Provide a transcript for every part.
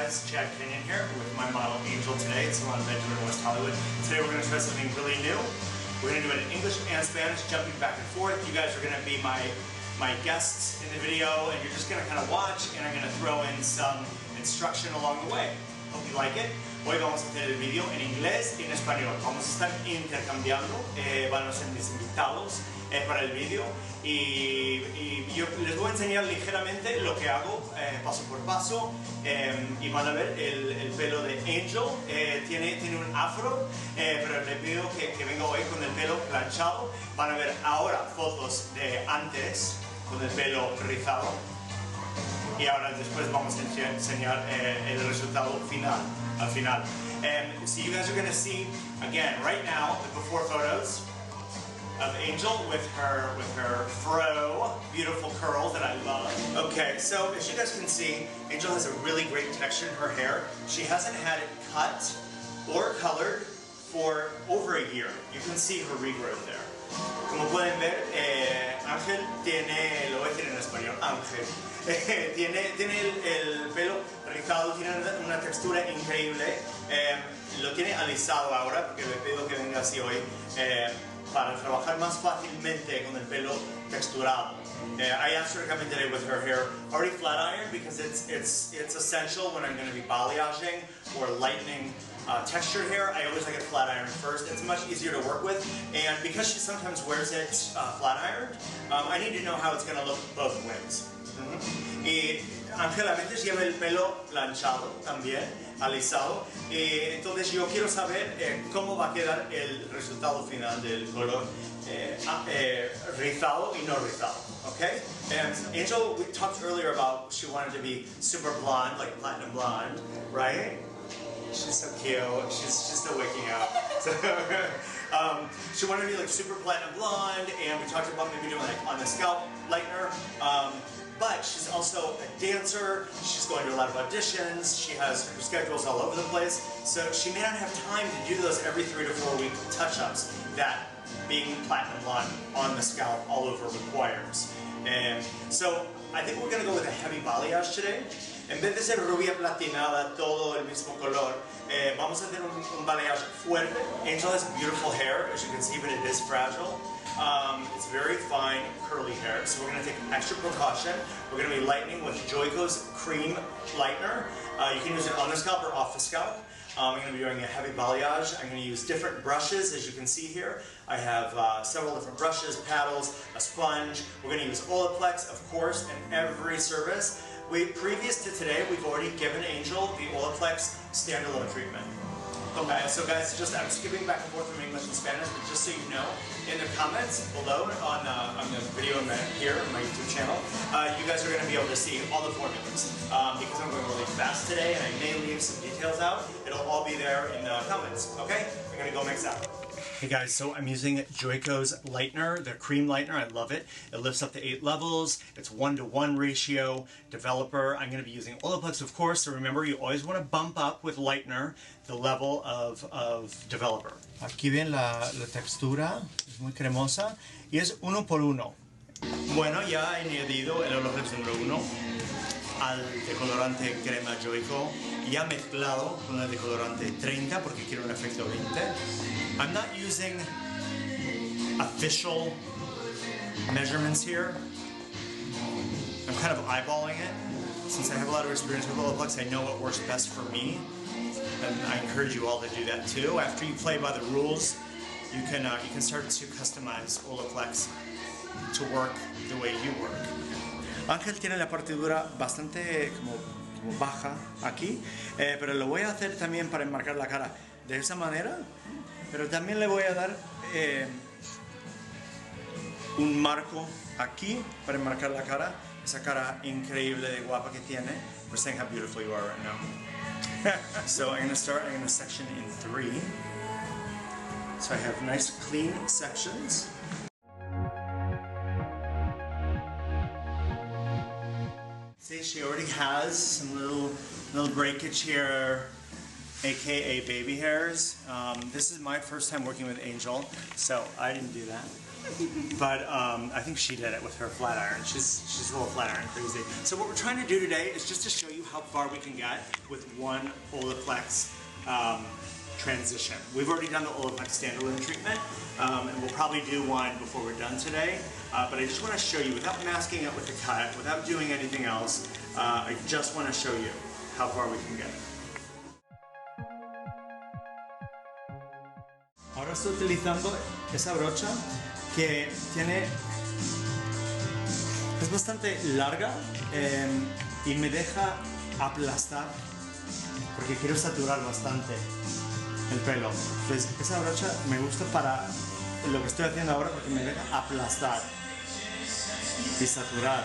guys, Chad Kenyon here with my model Angel today. It's Salon Bedroom in West Hollywood. Today we're going to try something really new. We're going to do it in English and Spanish, jumping back and forth. You guys are going to be my guests in the video, and you're just going to kind of watch, and I'm going to throw in some instruction along the way. Hope you like it. Hoy vamos a hacer el video en inglés y en español. Vamos a estar intercambiando, van a ser mis invitados para el video y yo les voy a enseñar ligeramente lo que hago paso por paso y van a ver el pelo de Angel. Tiene un afro, pero le pido que venga hoy con el pelo planchado. Van a ver ahora fotos de antes con el pelo rizado y ahora después vamos a enseñar el resultado final. Al final. So you guys are going to see, again, right now, the before photos of Angel with her fro, beautiful curls that I love. Okay, so as you guys can see, Angel has a really great texture in her hair. She hasn't had it cut or colored for over a year. You can see her regrowth there. Como pueden ver, Ángel tiene, lo voy a decir en español, Ángel, tiene el pelo rizado, tiene una textura increíble, lo tiene alisado ahora porque le pido que venga así hoy para trabajar más fácilmente con el pelo texturado. I asked her to come in today with her hair already flat ironed because it's essential when I'm going to be balayaging or lightening textured hair. I always like it flat ironed first. It's much easier to work with, and because she sometimes wears it flat ironed, I need to know how it's going to look both ways. Y Ángela lleva el pelo planchado también, alisado, entonces yo quiero saber cómo va a quedar el resultado final del color rizado y no rizado, okay? And Angel, we talked earlier about she wanted to be super blonde, like platinum blonde, right? She's so cute. She's still waking up. So, she wanted to be like super platinum blonde, and we talked about maybe doing like on the scalp lightener. But she's also a dancer. She's going to a lot of auditions. She has her schedules all over the place. So she may not have time to do those every 3 to 4 week touch-ups that being platinum blonde on the scalp all over requires. And so I think we're going to go with a heavy balayage today. En vez de ser rubia platinada, todo el mismo color, vamos a hacer un balayage fuerte. Angel has beautiful hair, as you can see, but it is fragile. It's very fine, curly hair, so we're going to take extra precaution. We're going to be lightening with Joico's cream lightener. You can use it on the scalp or off the scalp. I'm going to be doing a heavy balayage. I'm going to use different brushes, as you can see here. I have several different brushes, paddles, a sponge. We're going to use Olaplex, of course, in every service. Previous to today, we've already given Angel the Olaplex standalone treatment. Okay, so guys, I'm skipping back and forth from English and Spanish, but just so you know, in the comments below on the video here on my YouTube channel, you guys are going to be able to see all the formulas. Because I'm going really fast today and I may leave some details out, it'll all be there in the comments, okay? I'm going to go mix out. Hey guys, so I'm using Joico's lightener, the cream lightener. I love it. It lifts up to 8 levels. It's 1-to-1 ratio. Developer. I'm going to be using Olaplex, of course. So remember, you always want to bump up with lightener the level of developer. Aquí ven la textura, es muy cremosa y es 1 por 1. Bueno, ya he añadido el Olaplex número 1 al decolorante crema Joico, ya mezclado con el decolorante 30 porque quiero un efecto 20. I'm not using official measurements here. I'm kind of eyeballing it. Since I have a lot of experience with Olaplex, I know what works best for me. And I encourage you all to do that too. After you play by the rules, you can start to customize Olaplex to work the way you work. Ángel tiene la partidura bastante como baja aquí, pero lo voy a hacer también para enmarcar la cara de esa manera, pero también le voy a dar un marco aquí para enmarcar la cara, esa cara increíble de guapa que tiene. We're saying how beautiful you are right now. So I'm going to section in 3. So I have nice clean sections. See, she already has some little breakage here, aka baby hairs. This is my first time working with Angel, so I didn't do that. But I think she did it with her flat iron. She's a little flat iron crazy. So what we're trying to do today is just to show you how far we can get with one Olaplex transition. We've already done the Olaplex standalone treatment, and we'll probably do one before we're done today. But I just want to show you, without masking it with the cut, without doing anything else, I just want to show you how far we can get. Ahora estoy utilizando esa brocha que es bastante larga y me deja aplastar porque quiero saturar bastante el pelo. Entonces esa brocha me gusta para lo que estoy haciendo ahora porque me deja aplastar y saturar.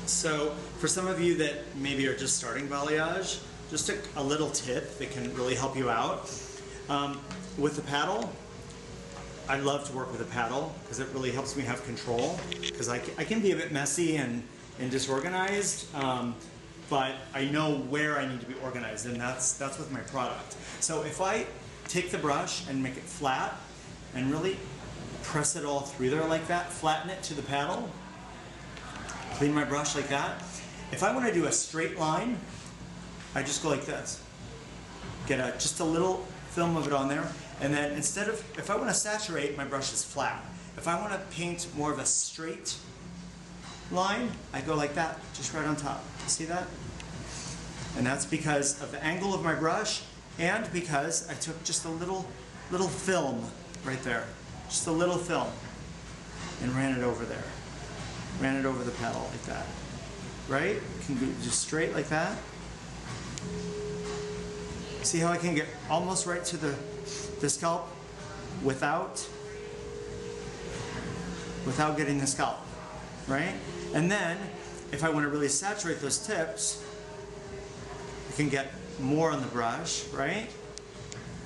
So for some of you that maybe are just starting balayage, just a little tip that can really help you out. With the paddle, I love to work with a paddle because it really helps me have control, because I can be a bit messy and disorganized, but I know where I need to be organized, and that's with my product. So if I take the brush and make it flat and really press it all through there like that, flatten it to the paddle, clean my brush like that. If I want to do a straight line, I just go like this. Get just a little film of it on there, and then instead of, if I want to saturate, my brush is flat. If I want to paint more of a straight line, I go like that, just right on top. See that? And that's because of the angle of my brush, and because I took just a little film right there, just a little film, and ran it over there. Ran it over the paddle like that, right? Can go just straight like that. See how I can get almost right to the scalp without getting the scalp, right? And then, if I want to really saturate those tips, I can get more on the brush, right?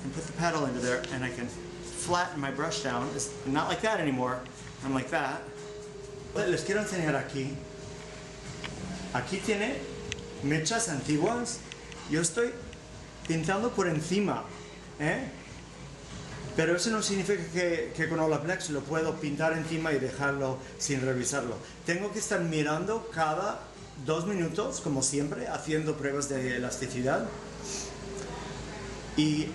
And put the paddle into there, and I can flatten my brush down. It's not like that anymore. I'm like that. Les quiero enseñar aquí. Aquí tiene mechas antiguas. Yo estoy pintando por encima, ¿eh? Pero eso no significa que con Olaplex lo puedo pintar encima y dejarlo sin revisarlo. Tengo que estar mirando cada 2 minutos, como siempre, haciendo pruebas de elasticidad. Y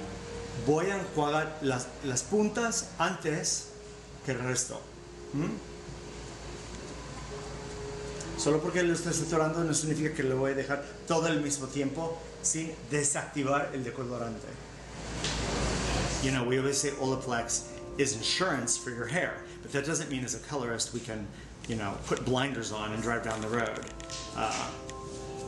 voy a enjuagar las puntas antes que el resto. Solo porque lo estoy saturando no significa que lo voy a dejar todo al mismo tiempo sin desactivar el decolorante. You know, we always say Olaplex is insurance for your hair, but that doesn't mean as a colorist we can, you know, put blinders on and drive down the road,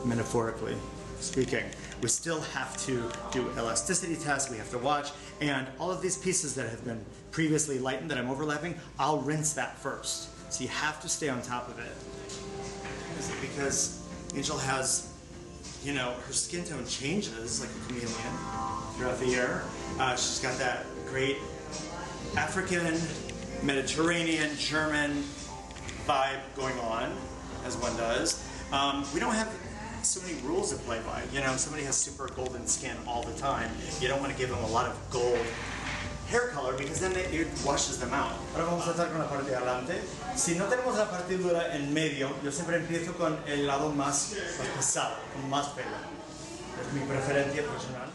metaphorically speaking. We still have to do elasticity tests, we have to watch, and all of these pieces that have been previously lightened that I'm overlapping, I'll rinse that first. So you have to stay on top of it. Because Angel has, you know, her skin tone changes like a chameleon throughout the year. She's got that great African, Mediterranean, German vibe going on, as one does. We don't have so many rules to play by. You know, somebody has super golden skin all the time. You don't want to give them a lot of gold hair color because then it washes them out. Ahora vamos a estar con la parte de adelante. Si no tenemos la parte dura en medio, yo siempre empiezo con el lado más pesado, con más pelo. Es mi preferencia personal.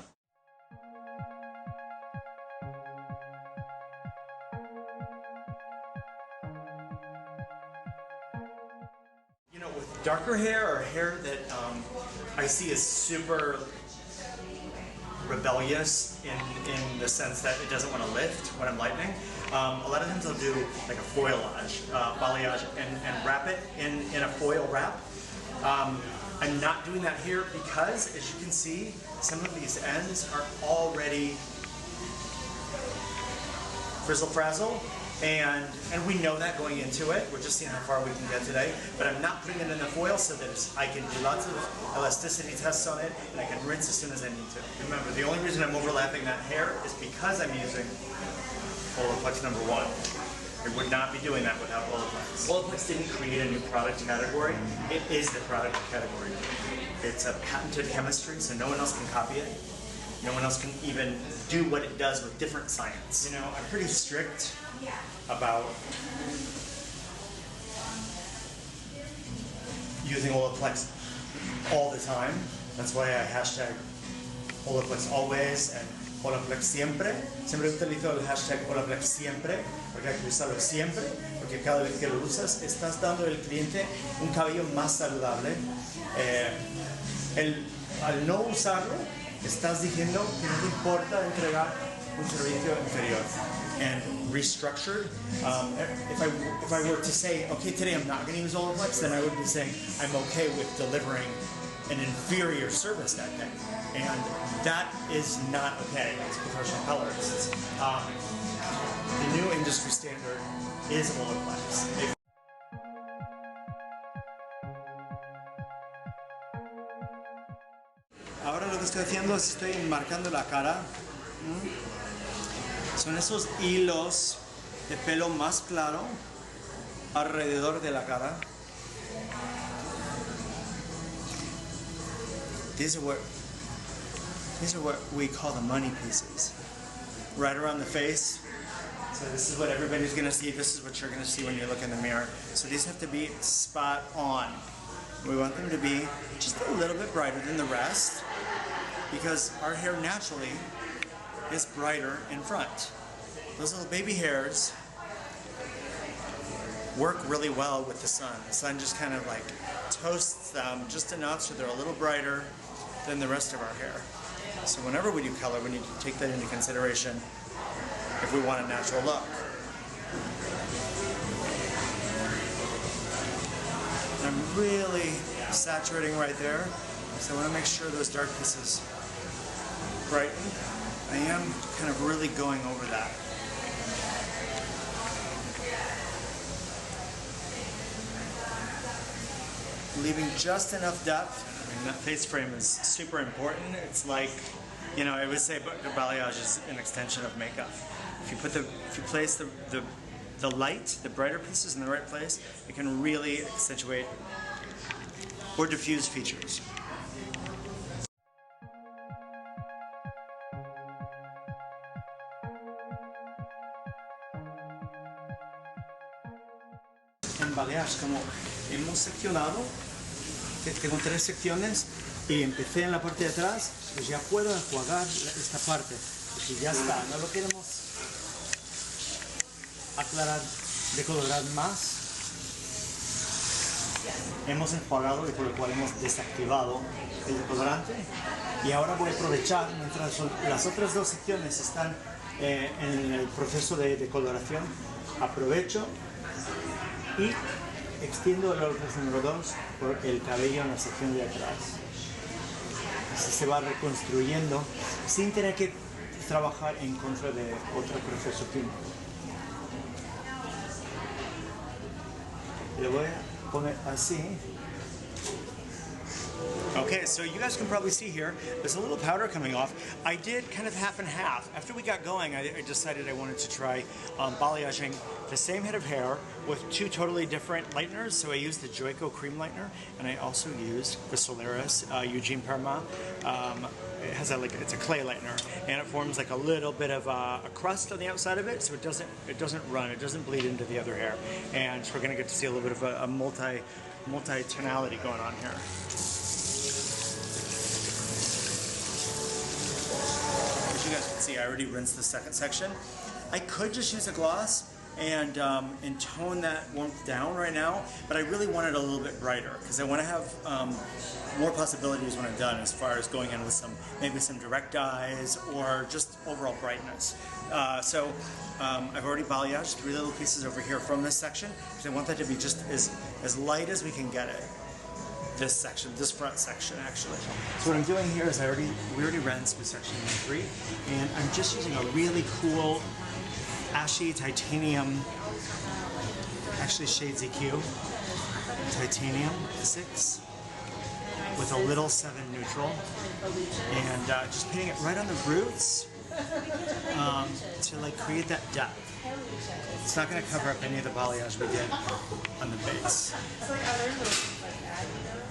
You know, with darker hair or hair that I see is super rebellious in the sense that it doesn't want to lift when I'm lightening. A lot of times I'll do like a foilage, balayage, and wrap it in a foil wrap. I'm not doing that here because, as you can see, some of these ends are already frizzle frazzle. And we know that going into it. We're just seeing how far we can get today. But I'm not putting it in the foil so that I can do lots of elasticity tests on it and I can rinse as soon as I need to. Remember, the only reason I'm overlapping that hair is because I'm using Olaplex #1. I would not be doing that without Olaplex. Olaplex didn't create a new product category. It is the product category. It's a patented chemistry, so no one else can copy it. No one else can even do what it does with different science. You know, I'm pretty strict about using Olaplex all the time. That's why I hashtag Olaplex always and Olaplex siempre. Siempre utilizo el hashtag Olaplex siempre, porque hay que usarlo siempre, porque cada vez que lo usas estás dando al cliente un cabello más saludable. Al no usarlo, estás diciendo que no te importa entregar un servicio inferior. And restructured. If I were to say, okay, today I'm not going to use Olaplex, then I would be saying I'm okay with delivering an inferior service that day. And that is not okay as professional colorists. The new industry standard is Olaplex. Ahora lo que estoy haciendo es estoy enmarcando la cara. Son esos hilos de pelo más claro alrededor de la cara. These are what we call the money pieces. Right around the face. So this is what everybody's gonna see. This is what you're gonna see when you look in the mirror. So these have to be spot on. We want them to be just a little bit brighter than the rest because our hair naturally is brighter in front. Those little baby hairs work really well with the sun. The sun just kind of like toasts them just enough so they're a little brighter than the rest of our hair. So whenever we do color, we need to take that into consideration if we want a natural look. I'm really saturating right there, so I want to make sure those dark pieces brighten. I am kind of really going over that. Leaving just enough depth. I mean, that face frame is super important. It's like, you know, I would say balayage is an extension of makeup. If you place the light, the brighter pieces in the right place, it can really accentuate or diffuse features. En balayage, como hemos seccionado, tengo 3 secciones y empecé en la parte de atrás, pues ya puedo enjuagar esta parte, y ya está, no lo queremos aclarar, decolorar más. Hemos enjuagado y por lo cual hemos desactivado el decolorante y ahora voy a aprovechar, mientras las otras 2 secciones están en el proceso de decoloración, aprovecho y extiendo el Olaplex número 2 por el cabello en la sección de atrás. Así se va reconstruyendo sin tener que trabajar en contra de otro proceso químico. Le voy a poner así. Okay, so you guys can probably see here, there's a little powder coming off. I did kind of half and half. After we got going, I decided I wanted to try balayaging the same head of hair with 2 totally different lighteners. So I used the Joico Cream Lightener, and I also used the Solaris Eugene Perma. It has it's a clay lightener, and it forms like a little bit of a crust on the outside of it, so it doesn't run, it doesn't bleed into the other hair. And so we're gonna get to see a little bit of a multi-tonality going on here. You guys can see I already rinsed the second section. I could just use a gloss and tone that warmth down right now, but I really want it a little bit brighter because I want to have more possibilities when I'm done as far as going in with maybe some direct dyes or just overall brightness. So I've already balayaged 3 little pieces over here from this section because I want that to be just as light as we can get it. This section, this front section actually. So what I'm doing here is we already rinsed with section 3, and I'm just using a really cool ashy titanium, actually shades EQ, titanium 6 with a little 7 neutral, and just painting it right on the roots to like create that depth. It's not going to cover up any of the balayage we did on the base. It's like other little things like that, you know?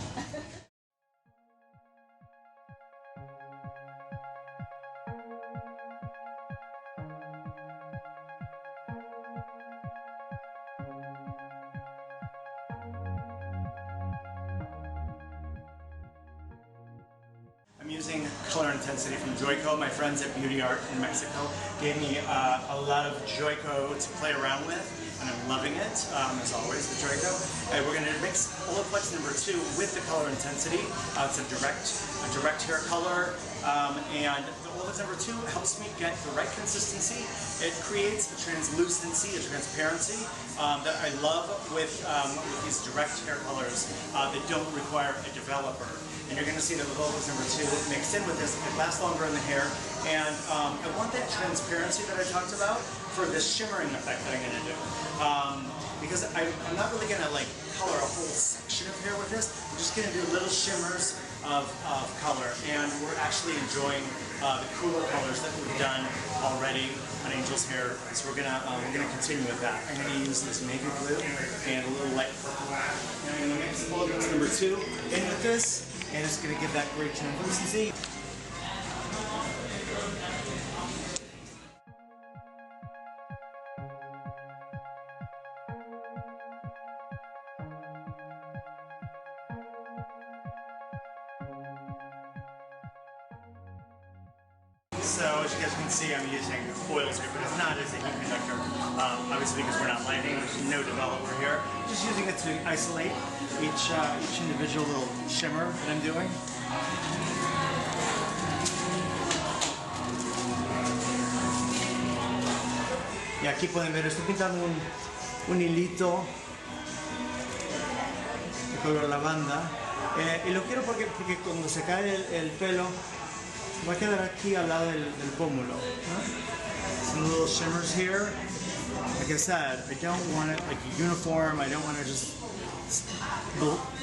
I'm using color intensity from Joico. My friends at Beauty Art in Mexico gave me a lot of Joico to play around with, and I'm loving it, as always, with Joico. And we're going to mix Olaplex number 2 with the color intensity. It's a direct hair color, and the Olaplex number 2 helps me get the right consistency. It creates a translucency, a transparency that I love with these direct hair colors that don't require a developer. And you're going to see that the Olaplex number 2 mixed in with this, it lasts longer in the hair. And I want that transparency that I talked about for this shimmering effect that I'm going to do. Because I'm not really going to like color a whole section of hair with this. I'm just going to do little shimmers of color. And we're actually enjoying the cooler colors that we've done already on Angel's hair. So we're gonna continue with that. I'm gonna use this navy blue and a little light purple. And I'm gonna mix Olaplex number 2 in with this. And it's going to give that great translucency. So as you guys can see, I'm using foils here, but it's not as a heat conductor. Obviously because we're not lighting, there's no developer here. Just using it to isolate each individual little shimmer that I'm doing. Y aquí pueden ver, estoy pintando un hilito de color lavanda. Y lo quiero porque cuando se cae el pelo va a quedar aquí al lado del pómulo. Some little shimmers here. Like I said, I don't want it like uniform. I don't want to just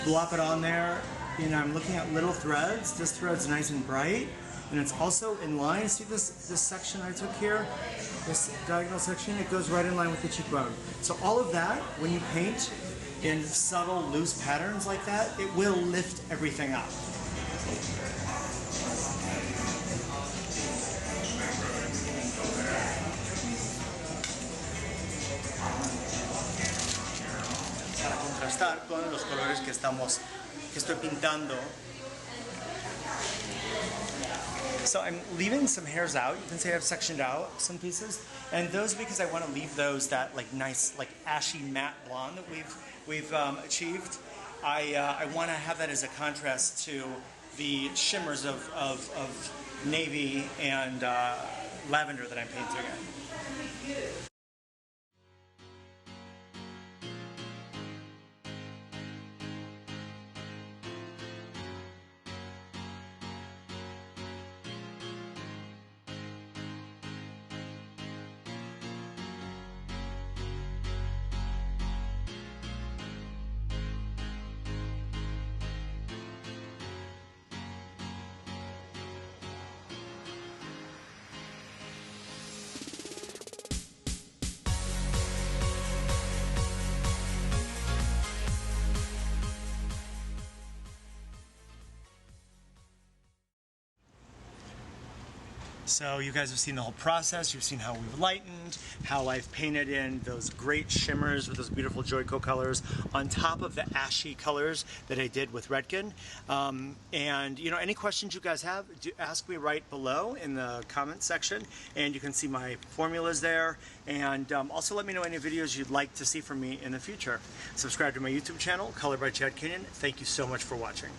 blop it on there. You know, I'm looking at little threads. This thread's nice and bright, and it's also in line. See this section I took here? This diagonal section, it goes right in line with the cheekbone. So all of that, when you paint in subtle, loose patterns like that, it will lift everything up. Para contrastar con los colores que estoy pintando. So I'm leaving some hairs out. You can see I've sectioned out some pieces, and those because I want to leave those that like nice like ashy matte blonde that we've achieved. I want to have that as a contrast to the shimmers of navy and lavender that I'm painting in. So you guys have seen the whole process. You've seen how we've lightened, how I've painted in those great shimmers with those beautiful Joico colors on top of the ashy colors that I did with Redken. And you know, any questions you guys have, ask me right below in the comment section, and you can see my formulas there. And also let me know any videos you'd like to see from me in the future. Subscribe to my YouTube channel, Colored by Chad Kenyon. Thank you so much for watching.